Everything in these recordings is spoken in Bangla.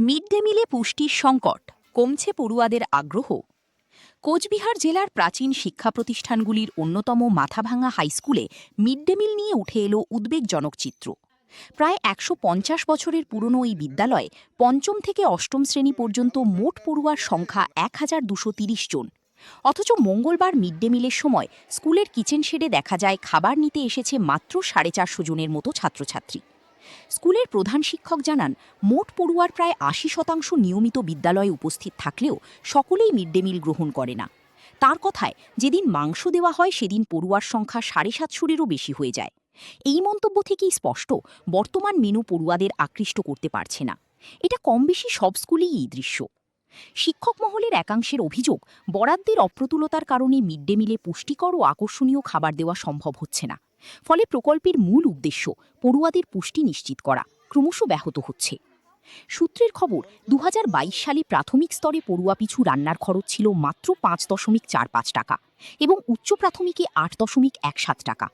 মিড ডে মিলে পুষ্টির সংকট, কমছে পড়ুয়াদের আগ্রহ। কোচবিহার জেলার প্রাচীন শিক্ষা প্রতিষ্ঠানগুলির অন্যতম মাথাভাঙা হাইস্কুলে মিড ডে মিল নিয়ে উঠে এলো উদ্বেগজনক চিত্র। প্রায় ১৫০ বছরের পুরনো এই বিদ্যালয়ে পঞ্চম থেকে অষ্টম শ্রেণী পর্যন্ত মোট পড়ুয়ার সংখ্যা ১,২৩০ জন। অথচ মঙ্গলবার মিড ডে মিলের সময় স্কুলের কিচেন শেডে দেখা যায় খাবার নিতে এসেছে মাত্র ৪৫০ জনের মতো ছাত্রছাত্রী। স্কুলের প্রধান শিক্ষক জানান, মোট পড়ুয়ার প্রায় ৮০% নিয়মিত বিদ্যালয়ে উপস্থিত থাকলেও সকলেই মিড ডে মিল গ্রহণ করে না। তার কথায়, যেদিন মাংস দেওয়া হয় সেদিন পড়ুয়ার সংখ্যা ৭৫০-এরও বেশি হয়ে যায়। এই মন্তব্য থেকেই স্পষ্ট, বর্তমান মেনু পড়ুয়াদের আকৃষ্ট করতে পারছে না। এটা কম বেশি সব স্কুলেই এই দৃশ্য। শিক্ষক মহলের একাংশের অভিযোগ, বরাদ্দের অপ্রতুলতার কারণে মিড ডে মিলে পুষ্টিকর ও আকর্ষণীয় খাবার দেওয়া সম্ভব হচ্ছে না। ফলে প্রকল্পের মূল উদ্দেশ্য, পড়ুয়াদের পুষ্টি নিশ্চিত করা, ক্রমশ ব্যাহত হচ্ছে। সূত্রের খবর, ২০২২ সালে প্রাথমিক স্তরে পড়ুয়া পিছু রান্নার খরচ ছিল মাত্র ৫.৪৫ টাকা এবং উচ্চ প্রাথমিকে ৮.১৭ টাকা।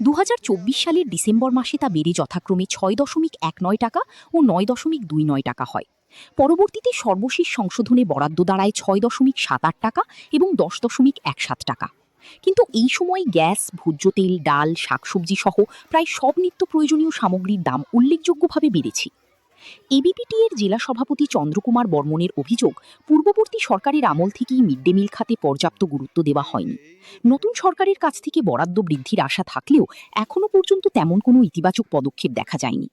২০২৪ সালের ডিসেম্বর মাসে তা বেড়ে যথাক্রমে ৬.১৯ টাকা ও ৯.২৯ টাকা হয়। পরবর্তীতে সর্বশেষ সংশোধনে বরাদ্দ দাঁড়ায় ৬.৭৮ টাকা এবং ১০.১৭ টাকা। কিন্তু এই সময় গ্যাস, ভোজ্য তেল, ডাল, শাকসবজি সহ প্রায় সব নিত্য প্রয়োজনীয় সামগ্রীর দাম উল্লেখযোগ্যভাবে বেড়েছে। এবিপিটি এর জেলা সভাপতি চন্দ্রকুমার বর্মনের অভিযোগ, পূর্ববর্তী সরকারের আমল থেকেই মিড ডে মিল খাতে পর্যাপ্ত গুরুত্ব দেওয়া হয়নি। নতুন সরকারের কাছ থেকে বরাদ্দ বৃদ্ধির আশা থাকলেও এখনও পর্যন্ত তেমন কোনো ইতিবাচক পদক্ষেপ দেখা যায়নি।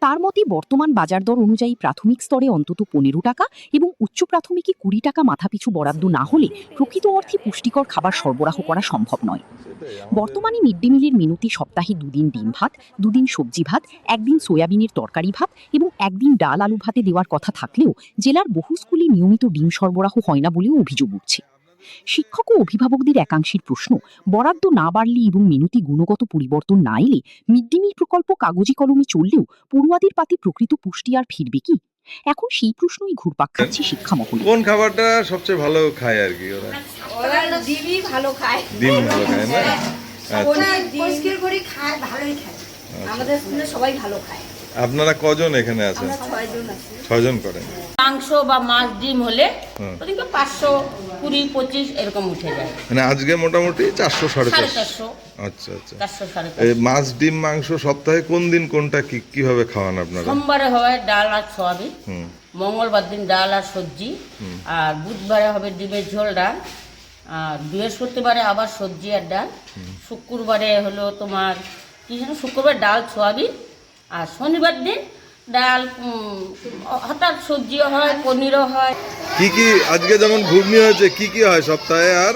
তার মতে, বর্তমান বাজার দর অনুযায়ী প্রাথমিক স্তরে অন্তত ১৫ টাকা এবং উচ্চ প্রাথমিকে ২০ টাকা মাথাপিছু বরাদ্দ না হলে প্রকৃত অর্থে পুষ্টিকর খাবার সরবরাহ করা সম্ভব নয়। বর্তমানে মিড ডে মিলের মেনুতে সপ্তাহে ২ দিন ডিম ভাত, ২ দিন সবজি ভাত, ১ দিন সয়াবিনের তরকারি ভাত এবং ১ দিন ডাল আলু ভাতে দেওয়ার কথা থাকলেও জেলার বহু স্কুলে নিয়মিত ডিম সরবরাহ হয় না বলেও অভিযোগ উঠছে। শিক্ষক ও অভিভাবকদের একাংশের প্রশ্ন, বরাদ্দ না বাড়লে এবং মেনুতে গুণগত পরিবর্তন না এলে মিড ডে মিল প্রকল্প কাগজে কলমে চললেও পড়ুয়াদের পাতে প্রকৃত পুষ্টি আর ফিরবে কি? এখন সেই প্রশ্নই ঘুরপাক খাচ্ছে শিক্ষা মহলে। কোন খাবারটা সবচেয়ে ভালো খায় আর কি? ওরা ডিমই ভালো খায়। ডিম ভালো খায় না? ওরা পরিষ্কার করে খায়, ভালোই খায়। আমাদের স্কুলে সবাই ভালো খায়। আপনারা কজন এখানে আছেন? আমরা ৬ জন আছি। ৬ জন করেন। মাংস বা মাছ ডিম হলে ওদিকে ৫২০-২৫ এরকম উঠে যায়। মানে আজকে মোটামুটি ৪০০ সাড়ে ৪৫০। আচ্ছা আচ্ছা। ৪০০-৪৫০। এই মাছ ডিম মাংস সপ্তাহে কোন দিন কোনটা কিভাবে খাওয়ান আপনারা? সোমবারে হয় ডাল আর সয়াবিন, মঙ্গলবার দিন ডাল আর সবজি, আর বুধবারে হবে ডিমের ঝোল ডাল, আর বৃহস্পতিবারে আবার সবজি আর ডাল, শুক্রবারে হলো তোমার কি যেন শুক্রবার ডাল সয়াবিন, আর শনিবার দিন ডাল, হঠাৎ সবজিও হয়, পনিরও হয়। কি কি আজকে যেমন ঘুগনি হয়েছে, কি কি হয় সপ্তাহে? আর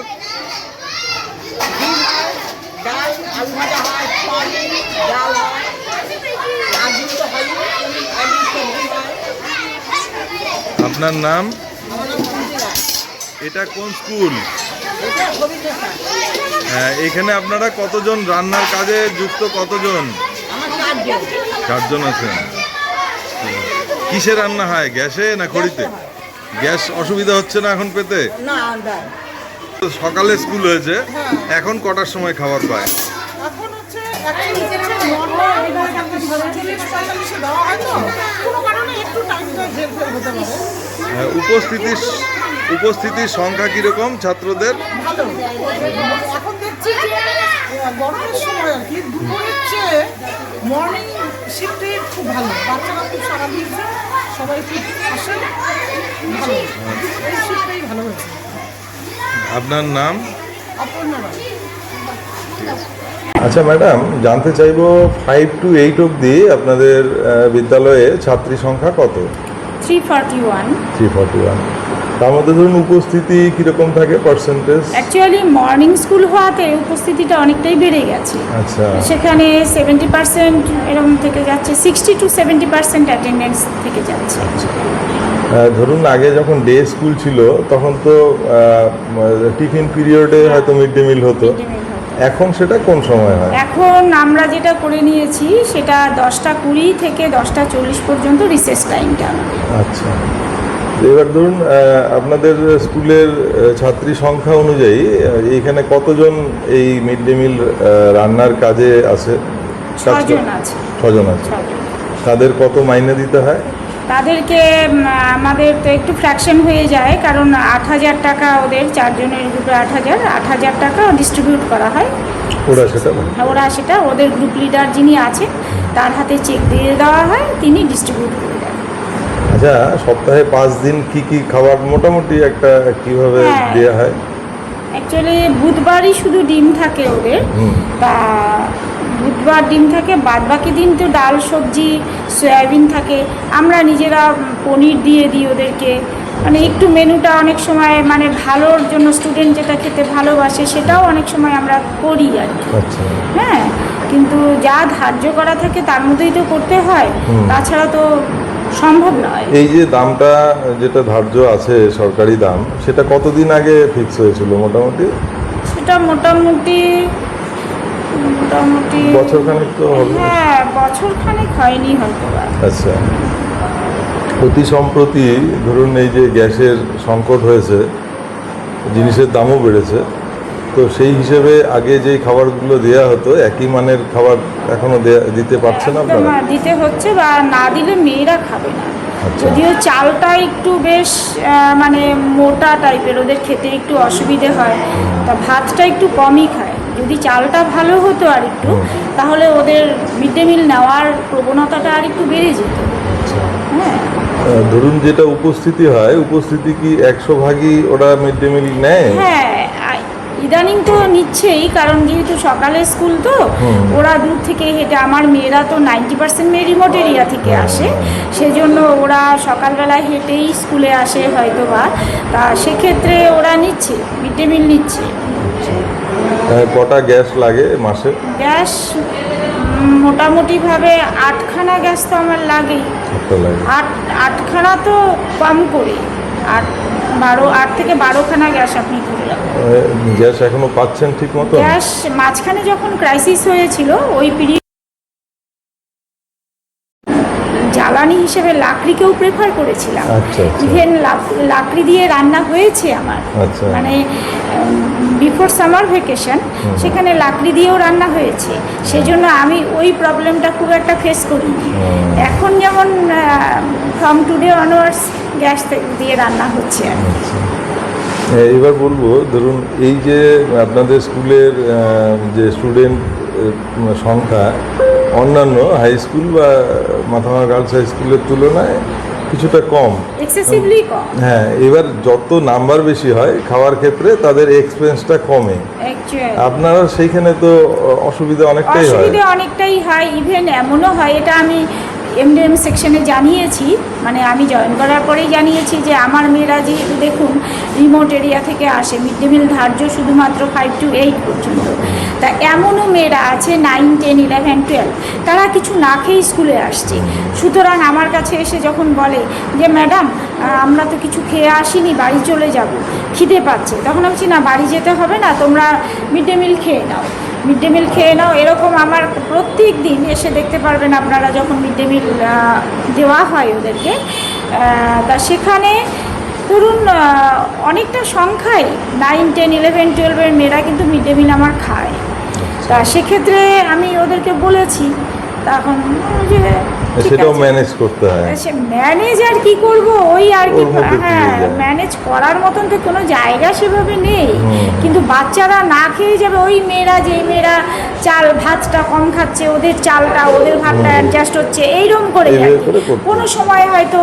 ডাল, আলু ভাজা হয়, সয়াবিন, ডাল হয়, আলু তো হয়, আলু সবজি হয়। আপনার নাম? এটা কোন স্কুল? এটা গোবিন্দ স্যার। হ্যাঁ, এখানে আপনারা কতজন রান্নার কাজে যুক্ত? কতজন? আমার ৪ জন। ৪ জন আছেন। কিসে রান্না হয়, গ্যাসে না খড়িতে? গ্যাস অসুবিধা হচ্ছে না এখন পেতে? না, ডাল। সকালে স্কুল হয়েছে, এখন কটার সময় খাবার পায়? এখন হচ্ছে নর্মাল ৪৫-৪৫ দেওয়া হয় তো, কোনো কারণে একটু টাইমটা হেরফের হতে পারে। উপস্থিতির সংখ্যা কিরকম ছাত্রদের? ভালো। এখন দেখছি যে গরমের সময় আর কি দুপুরের চেয়ে মর্নিং শিফটে খুব ভালো, বাচ্চারা খুব সারা দিয়েছে, সবাই খুব আসেন, ভালো, এই শিফটেই ভালো হয়েছে। আপনার নাম? অপর্ণা রায়। আচ্ছা ম্যাডাম, জানতে চাইবো 5 to 8 অবধি আপনাদের বিদ্যালয়ে ছাত্রী সংখ্যা কত? 341। 341। তার মধ্যে ধরুন উপস্থিতি কিরকম থাকে, পার্সেন্টেজ? অ্যাকচুয়ালি মর্নিং স্কুল হওয়াতে উপস্থিতিটা অনেকটাই বেড়ে গেছে। আচ্ছা। সেখানে 70% এরকম থেকে যাচ্ছে, 60 to 70% অ্যাটেন্ডেন্স থেকে যাচ্ছে। ধরুন আগে যখন ডে স্কুল ছিল তখন তো টিফিন পিরিয়ডে হয়তো মিড ডে মিল হতো, এখন সেটা কোন সময় হয়? এখন আমরা যেটা করে নিয়েছি সেটা 10:20 থেকে 10:40 পর্যন্ত রিসেস টাইমটা। আচ্ছা, এবার ধরুন আপনাদের স্কুলের ছাত্রী সংখ্যা অনুযায়ী এখানে কতজন এই মিড ডে মিল রান্নার কাজে আছে? 6 জন আছে। 6 জন আছে। তাদের কত মাইনে দিতে হয়? তাদেরকে আমাদের তো একটু ফ্র্যাকশন হয়ে যায়, কারণ 8,000 টাকা ওদের, 4 জনের গ্রুপে 8,000 টাকা ডিস্ট্রিবিউট করা হয়। ওরা সেটা ওরা সেটা ওদের গ্রুপ লিডার যিনি আছেন তার হাতে চেক দিয়ে দেওয়া হয়, তিনি ডিস্ট্রিবিউট করে দেন। আচ্ছা, সপ্তাহে 5 দিন কি কি খাবার মোটামুটি একটা কিভাবে হ্যাঁ। দেওয়া হয়? অ্যাকচুয়ালি বুধবারই শুধু ডিম থাকে ওদের, তা বুধবার ডিম থাকে, বাদ বাকি দিন তো ডাল সবজি সয়াবিন থাকে। আমরা নিজেরা পনির দিয়ে দিই ওদেরকে, মানে একটু মেনুটা অনেক সময় মানে ভালোর জন্য, স্টুডেন্ট যেটা খেতে ভালোবাসে সেটাও অনেক সময় আমরা করি আর কি। আচ্ছা, হ্যাঁ, কিন্তু যা ধার্য করা থাকে তার মধ্যেই তো করতে হয়, তাছাড়া তো সম্ভব নয়। এই যে দামটা যেটা ধার্য আছে সরকারি দাম, সেটা কতদিন আগে ফিক্স হয়েছিল মোটামুটি? সেটা মোটামুটি বছরখানেক তো হবে। হ্যাঁ, বছরখানেক হয়নি হয়তো বা। আচ্ছা, অতি সম্প্রতি ধরুন এই যে গ্যাসের সংকট হয়েছে, জিনিসের দামও বেড়েছে, তো সেই হিসেবে আগে যেই খাবারগুলো দেওয়া হতো একই মানের খাবার এখনো দিতে পারছে না একদম আপনারা? দিতে হচ্ছে, বা না দিলে মেয়েরা খাবে না। আচ্ছা। যদিও চালটা একটু বেশ মানে মোটা টাইপের, ওদের খেতে একটু অসুবিধে হয়, তা ভাতটা একটু কমই খায়। যদি চালটা ভালো হতো আর একটু, তাহলে ওদের মিড ডে মিল নেওয়ার প্রবণতাটা আর একটু বেড়ে যেত। হ্যাঁ, ধরুন যেটা উপস্থিতি হয়, উপস্থিতি কি 100 ভাগই ওরা মিড ডে মিল নেয়? হ্যাঁ, ইদানিং তো নিচ্ছেই, কারণ যেহেতু সকালের স্কুল তো ওরা দূর থেকে হেঁটে, আমার মেয়েরা তো 90% মেয়ে রিমোট এরিয়া থেকে আসে, সেজন্য ওরা সকালবেলায় হেঁটেই স্কুলে আসে হয়তো বা, তা সেক্ষেত্রে ওরা নিচ্ছে, মিড ডে মিল নিচ্ছে। কটা গ্যাস লাগে মাসে? গ্যাস মোটামুটিভাবে 8খানা গ্যাস তো আমার লাগেই। একটা লাগে। 8খানা তো কম করে, 8 থেকে 12খানা গ্যাস আপনি ধরে রাখুন। গ্যাস এখনো পাচ্ছেন ঠিক মতো? গ্যাস মাঝখানে যখন ক্রাইসিস হয়েছিল ওই পিরিয়ড জ্বালানি হিসেবে লাকড়িকেও প্রেফার করেছিলাম। আচ্ছা, আচ্ছা। ইভেন লাকড়ি দিয়ে রান্না হয়েছে আমার, আচ্ছা। মানে বিফোর সামার ভ্যাকেশন সেখানে লাকড়ি দিয়েও রান্না হয়েছে, সেজন্য আমি ওই প্রবলেমটা খুব একটা ফেস করিনি। এখন যেমন ফ্রম টুডে অনওয়ার্ডস গ্যাস দিয়ে রান্না হচ্ছে আর কি। এবার বলবো, ধরুন এই যে আপনাদের স্কুলের যে স্টুডেন্ট সংখ্যা অন্যান্য হাই স্কুল বা মাথাভাঙা গার্লস হাই স্কুলের তুলনায় কিছুটা কম, এক্সেসিভলি কম। হ্যাঁ, এবার যত নাম্বার বেশি হয় খাওয়ার ক্ষেত্রে তাদের এক্সপেন্সটা কমে। অ্যাকচুয়ালি আপনারা সেইখানে তো অসুবিধা অনেকটাই হয়। অসুবিধা অনেকটাই হয়, ইভেন এমনও হয়, এটা আমি এমডিএম সেকশনে জানিয়েছি, মানে আমি জয়েন করার পরেই জানিয়েছি যে আমার মেয়েরা যেহেতু দেখুন রিমোট এরিয়া থেকে আসে, মিড ডে মিল ধার্য শুধুমাত্র 5 to 8 পর্যন্ত, তা এমনও মেয়েরা আছে 9, 10, 11, 12 তারা কিছু না খেয়ে স্কুলে আসছে। সুতরাং আমার কাছে এসে যখন বলে যে ম্যাডাম আমরা তো কিছু খেয়ে আসিনি, বাড়ি চলে যাব, খিদে পাচ্ছে, তখন আমি বলছি না, বাড়ি যেতে হবে না, তোমরা মিড ডে মিল খেয়ে নাও, মিড ডে মিল খেয়ে নাও। এরকম আমার প্রত্যেক দিন এসে দেখতে পারবেন আপনারা, যখন মিড ডে মিল দেওয়া হয় ওদেরকে, তা সেখানে ধরুন অনেকটা সংখ্যায় 9, 10, 11, 12 মেয়েরা কিন্তু মিড ডে মিল আমার খায়। তা সেক্ষেত্রে আমি ওদেরকে বলেছি, তখন যে ঠিক সেটাও আছে। ম্যানেজ করতে হয়। সে ম্যানেজ আর কি করব, ওই আর কি, ওর মধ্যে হ্যাঁ, দিয়ে যায়। ম্যানেজ করার মতন তো কোনো জায়গা সেভাবে নেই, কিন্তু বাচ্চারা না খেয়ে যাবে। ওই মেয়েরা, যেই মেয়েরা চাল ভাতটা কম খাচ্ছে, ওদের চালটা ওদের ভাতটা অ্যাডজাস্ট হচ্ছে, এইরকম করে আর এইভাবে কি। করে করতে কোনো সময় হয়তো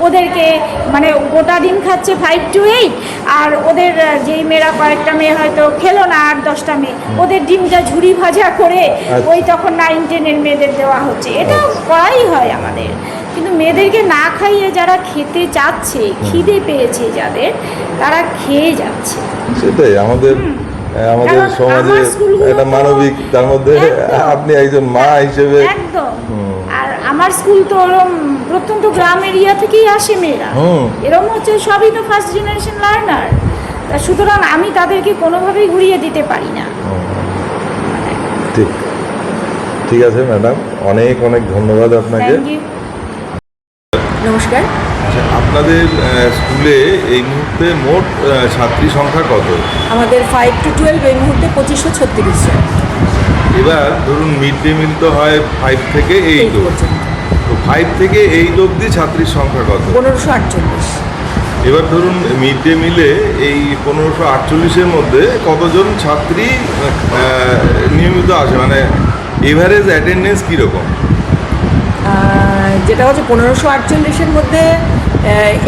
ওদেরকে মানে গোটা ডিম খাচ্ছে 5 to 8, আর ওদের যেই মেয়েরা, কয়েকটা মেয়ে হয়তো খেলো না, 8-10টা মেয়ে, ওদের ডিমটা ঝুরি ভাজা করে ওই তখন 9, 10 মেয়েদের দেওয়া হচ্ছে। এটা করাই হয় আমাদের, কিন্তু মেয়েদেরকে না খাইয়ে যারা খেতে চাচ্ছে, খিদে পেয়েছে যাদের, তারা খেয়ে যাচ্ছে। সেটাই আমাদের আমাদের কারণ সমাজে আমার স্কুলগুলো একটা তো- মানবিক, তার মধ্যে একদম। আপনি একজন মা হিসেবে একদম। আর আমার স্কুল তো ওরম প্রত্যন্ত গ্রাম এরিয়া থেকেই আসে মেয়েরা, এরকম হচ্ছে সবই তো ফার্স্ট জেনারেশন লার্নার, তা সুতরাং আমি তাদেরকে কোনোভাবেই ঘুরিয়ে দিতে পারি না। ঠিক ঠিক আছে ম্যাডাম, অনেক অনেক ধন্যবাদ আপনাকে। Thank you. নমস্কার। আচ্ছা, আপনাদের স্কুলে এই মুহূর্তে মোট ছাত্রী সংখ্যা কত? আমাদের 5 to 12 এই মুহূর্তে 2536 জন এবার ধরুন মিড ডে মিল তো হয় 5 থেকে 8 পর্যন্ত। তো 5 থেকে 8 অবধি ছাত্রীর সংখ্যা কত? 1548। এবার ধরুন মিড ডে মিলে এই 1548-এর মধ্যে কতজন ছাত্রী নিয়মিত আসে, মানে এভারেজ অ্যাটেন্ডেন্স কীরকম? যেটা হচ্ছে 1548-এর মধ্যে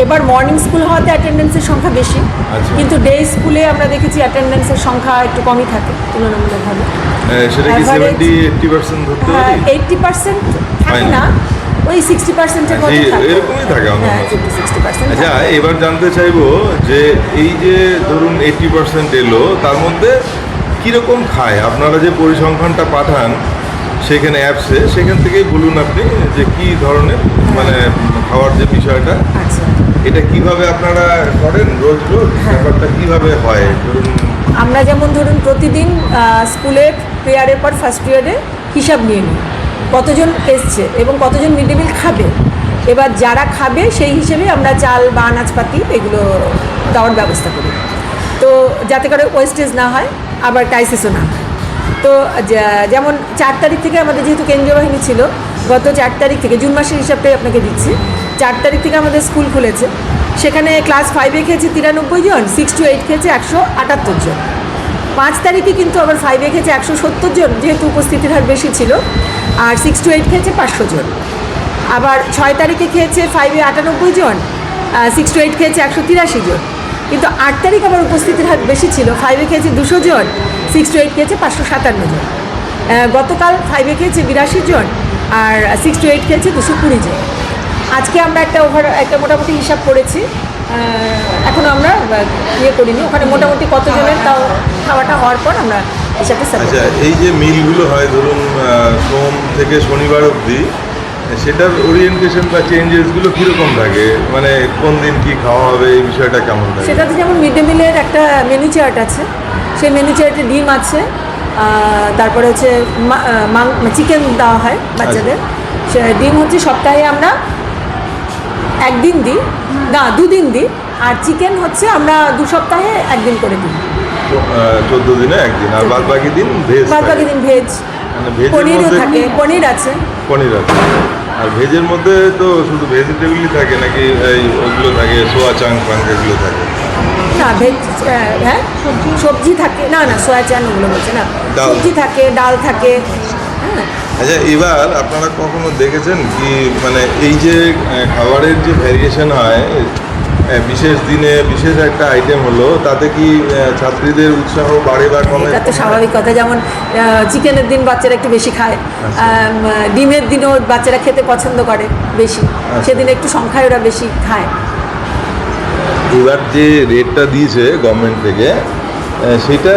এবার মর্নিং স্কুল হওয়াতে অ্যাটেন্ডেন্সের সংখ্যা বেশি, আচ্ছা। কিন্তু ডে স্কুলে আমরা দেখেছি অ্যাটেন্ডেন্সের সংখ্যা একটু কমই থাকে তুলনামূলকভাবে। সেটা কি Average- 70-80% ধরতে পারি? 80% থাকে হয় না। না, ওই 60%-এর মধ্যে এই- থাকে। এরকমই থাকে হ্যাঁ, অন্যান্য। 50-60% আচ্ছা, এবার জানতে চাইবো যে এই যে ধরুন 80% এলো, তার মধ্যে কীরকম খায়? আপনারা যে পরিসংখ্যানটা পাঠান সেখানে অ্যাপসে, সেখান থেকেই বলুন আপনি যে কী ধরনের মানে খাওয়ার যে বিষয়টা, আচ্ছা, এটা কিভাবে আপনারা করেন রোজ রোজ, ব্যাপারটা কিভাবে হয় ধরুন? আমরা যেমন ধরুন প্রতিদিন স্কুলের প্রেয়ারের পর ফার্স্ট পিরিয়ডে হিসাব নিয়ে নিই কতজন এসছে এবং কতজন মিড ডে মিল খাবে। এবার যারা খাবে সেই হিসেবে আমরা চাল বা আনাজপাতি এগুলো দেওয়ার ব্যবস্থা করি, তো যাতে করে ওয়েস্টেজ না হয়, আবার ক্রাইসিসও না হয়। তো যেমন 4 তারিখ থেকে আমাদের যেহেতু কেন্দ্রীয় বাহিনী ছিল, গত 4 তারিখ থেকে, জুন মাসের হিসাবটাই আপনাকে দিচ্ছি, 4 তারিখ থেকে আমাদের স্কুল খুলেছে। সেখানে ক্লাস 5-এ খেয়েছে 93 জন, 6 to 8 খেয়েছে 178 জন। 5 তারিখে কিন্তু আবার 5-এ খেয়েছে 170 জন, যেহেতু উপস্থিতির হার বেশি ছিল, আর 6 to 8 খেয়েছে 500 জন। আবার 6 তারিখে খেয়েছে 5-এ 98 জন, 6 to 8 খেয়েছে 183 জন। কিন্তু 8 তারিখ আবার উপস্থিতির হার বেশি ছিল, 5-এ খেয়েছে 200 জন, 6 to 8 খেয়েছে 557 জন। গতকাল 5-এ খেয়েছে 82 জন, আর 6 to 8 খেয়েছে 220 জন। আজকে আমরা একটা মোটামুটি হিসাব করেছি, এখনও আমরা ইয়ে করিনি, ওখানে মোটামুটি কতজনের তাও খাওয়াটা হওয়ার পর আমরা হিসাবটা আচ্ছা, সাবমিট। এই যে মিলগুলো হয় ধরুন সোম থেকে শনিবার অবধি, সেটার ওরিয়েন্টেশন বা চেঞ্জেসগুলো কীরকম থাকে, মানে কোন দিন কি খাওয়া হবে এই বিষয়টা কেমন থাকে? সেটাতে যেমন মিড ডে মিলের একটা মেনু চার্ট আছে, সেই মেনু চার্টে ডিম আছে, তারপরে হচ্ছে চিকেন দেওয়া হয় বাচ্চাদের। সে ডিম হচ্ছে সপ্তাহে আমরা একদিন দিই, না 2 দিন দিই, আর চিকেন হচ্ছে আমরা 2 সপ্তাহে একদিন করে দিই। 14 দিনে একদিন, আর বাদ বাকি দিন ভেজ বাদ বাকি দিন ভেজ, মানে ভেজের পনিরও মধ্যে থাকে, পনির আছে। পনির আছে। আর ভেজের মধ্যে তো শুধু ভেজিটেবলই থাকে নাকি এই ওগুলো থাকে, সোয়া চাং ফাং এগুলো থাকে? না ভেজ, হ্যাঁ সবজি থাকে, না না সোয়া চান ওগুলো বলছে না, ডাল। সবজি থাকে, ডাল থাকে। হ্যাঁ, আচ্ছা, এবার আপনারা কখনো দেখেছেন কি মানে এই যে খাবারের যে ভ্যারিয়েশন হয়, বিশেষ দিনে বিশেষ একটা আইটেম হলো, তাতে কি ছাত্রীদের উৎসাহ বাড়ে বা কমে? এটা তো স্বাভাবিক কথা, যেমন চিকেনের দিন বাচ্চারা একটু বেশি খায়, ডিমের দিনও বাচ্চারা খেতে পছন্দ করে বেশি, সেদিন একটু সংখ্যায় ওরা বেশি খায়। এবার যে রেটটা দিয়েছে গভর্নমেন্ট থেকে, সেটা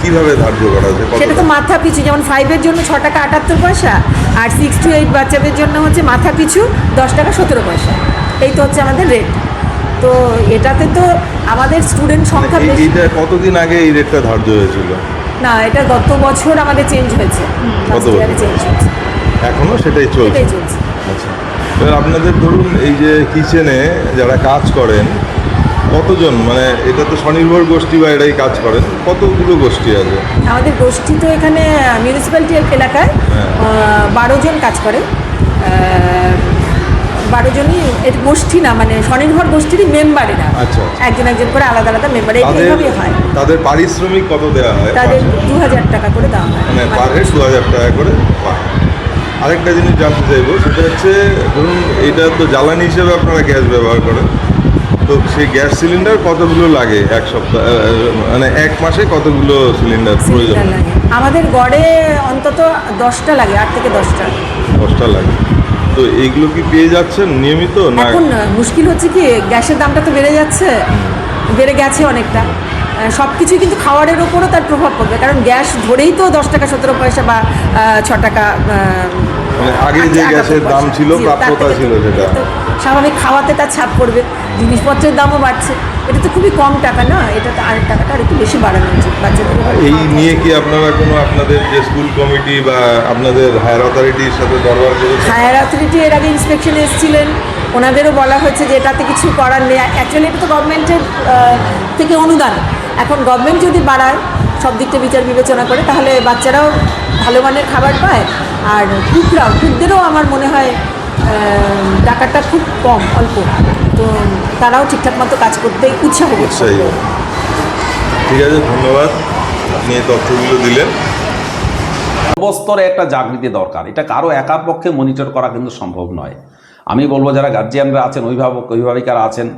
কিভাবে ধার্য করা হয়েছে? সেটা তো মাথা পিছু, যেমন 5-এর জন্য 6 টাকা 78 পয়সা, আর 6 to 8 বাচ্চাদের জন্য হচ্ছে মাথা পিছু 10 টাকা 17 পয়সা। এই তো হচ্ছে আমাদের রেট। তো এটাতে তো আমাদের স্টুডেন্ট সংখ্যা বেশি। এইটা কতদিন আগে এই রেটটা ধার্য হয়েছিল? না, এটা গত বছর আমাদের চেঞ্জ হয়েছে, গত লাস্ট ইয়ারে বছর? চেঞ্জ হয়েছে, এখনো সেটাই চলছে? এটাই চলছে। আচ্ছা, এবার আপনাদের ধরুন এই যে কিচেনে যারা কাজ করেন কতজন, মানে এটা তো স্বনির্ভর গোষ্ঠী বা এরাই কাজ করেন, কতগুলো গোষ্ঠী আছে? আমাদের গোষ্ঠী তো এখানে মিউনিসিপ্যালিটি এলাকায় হ্যাঁ। 12 জন কাজ করে। 12 জনই এর গোষ্ঠী না, মানে স্বনির্ভর গোষ্ঠীরই মেম্বার এরা। আচ্ছা। একজন একজন করে আলাদা আলাদা মেম্বার, তাদের এইভাবেই হয়। তাদের পারিশ্রমিক কত দেওয়া হয়? তাদের 2000 টাকা করে দেওয়া হয়। মানে পার হেড 2000 টাকা করে পায়। আরেকটা জিনিস জানতে চাইবো, সেটা হচ্ছে ধরুন এটা তো জ্বালানি হিসেবে আপনারা গ্যাস ব্যবহার করেন, তো সেই গ্যাস সিলিন্ডার কতগুলো লাগে এক সপ্তাহ, মানে এক মাসে কতগুলো সিলিন্ডার প্রয়োজন? সিলিন্ডার লাগে আমাদের গড়ে অন্তত 10টা লাগে, 8 থেকে 10টা। 10টা লাগে। তো এইগুলো কি পেয়ে যাচ্ছেন নিয়মিত না? এখন মুশকিল হচ্ছে কি, গ্যাসের দামটা তো বেড়ে যাচ্ছে, বেড়ে গেছে অনেকটা। সব কিছুই কিন্তু খাওয়ারের ওপরও তার প্রভাব পড়বে, কারণ গ্যাস ধরেই তো 10 টাকা 17 পয়সা বা 6 টাকা। মানে আগে যে গ্যাসের দাম ছিল, প্রাপ্যতা ছিল, সেটা স্বাভাবিক খাওয়াতে তার ছাপ পড়বে, জিনিসপত্রের দামও বাড়ছে। এটা তো খুবই কম টাকা না, এটা তো আর টাকাটা আর একটু বেশি বাড়ানো উচিত বাচ্চাদের। এই নিয়ে কি আপনারা কোনো আপনাদের যে স্কুল কমিটি বা আপনাদের হায়ার অথরিটির সাথে দরবার করেছেন? হায়ার অথরিটি এর আগে ইন্সপেকশনে এসেছিলেন, ওনাদেরও বলা হয়েছে যে এটাতে কিছু করার নেই। অ্যাকচুয়ালি এটা তো গভর্নমেন্টের থেকে অনুদান, এখন গভর্নমেন্ট যদি বাড়ায় সব দিকটা বিচার বিবেচনা করে, তাহলে বাচ্চারাও ভালো মানের খাবার পায়, আর কুকদেরও আমার মনে হয় টাকাটা খুব কম, অল্প, তো তারাও ঠিকঠাক মতো কাজ করতে উৎসাহ বোধ উৎসাহী করবে। হবে। ঠিক আছে, ধন্যবাদ, আপনি এই তথ্যগুলো দিলেন। সর্বস্তরে একটা জাগৃতি দরকার। এটা কারো একার পক্ষে মনিটর করা কিন্তু সম্ভব নয়। আমি বলবো যারা গার্জিয়ানরা আছেন, অভিভাবিকারা আছেন,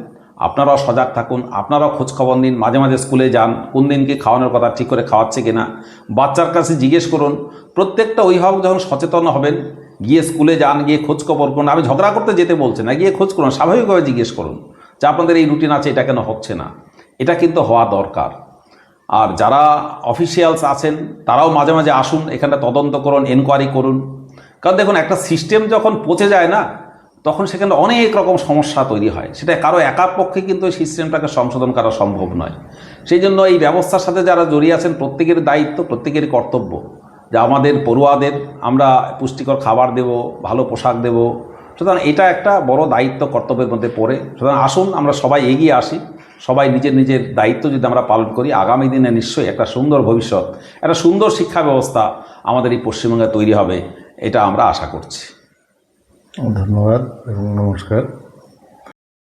আপনারাও সজাগ থাকুন, আপনারাও খোঁজখবর নিন, মাঝে মাঝে স্কুলে যান, কোন দিন কি খাওয়ানোর কথা ঠিক করে খাওয়াচ্ছে কিনা বাচ্চার কাছে জিজ্ঞেস করুন। প্রত্যেকটা অভিভাবক যখন সচেতন হবেন, গিয়ে স্কুলে যান, গিয়ে খোঁজখবর করুন। আমি ঝগড়া করতে যেতে বলছি না, গিয়ে খোঁজ করুন, স্বাভাবিকভাবে জিজ্ঞেস করুন যে আপনাদের এই রুটিন আছে, এটা কেন হচ্ছে না। এটা কিন্তু হওয়া দরকার। আর যারা অফিসিয়ালস আছেন তারাও মাঝে মাঝে আসুন, এখানটা তদন্ত করুন, এনকোয়ারি করুন। কারণ দেখুন, একটা সিস্টেম যখন পচে যায় না, তখন সেখানে অনেক রকম সমস্যা তৈরি হয়। সেটা কারো একার পক্ষে কিন্তু এই সিস্টেমটাকে সংশোধন করা সম্ভব নয়। সেই জন্য এই ব্যবস্থার সাথে যারা জড়িয়ে আছেন, প্রত্যেকের দায়িত্ব, প্রত্যেকেরই কর্তব্য যে আমাদের পড়ুয়াদের আমরা পুষ্টিকর খাবার দেব, ভালো পোশাক দেব। সুতরাং এটা একটা বড় দায়িত্ব, কর্তব্যের মধ্যে পড়ে। সুতরাং আসুন আমরা সবাই এগিয়ে আসি, সবাই নিজের নিজের দায়িত্ব যদি আমরা পালন করি, আগামী দিনে নিশ্চয়ই একটা সুন্দর ভবিষ্যৎ, একটা সুন্দর শিক্ষা ব্যবস্থা আমাদের এই পশ্চিমবঙ্গে তৈরি হবে, এটা আমরা আশা করছি। ধন্যবাদ এবং নমস্কার।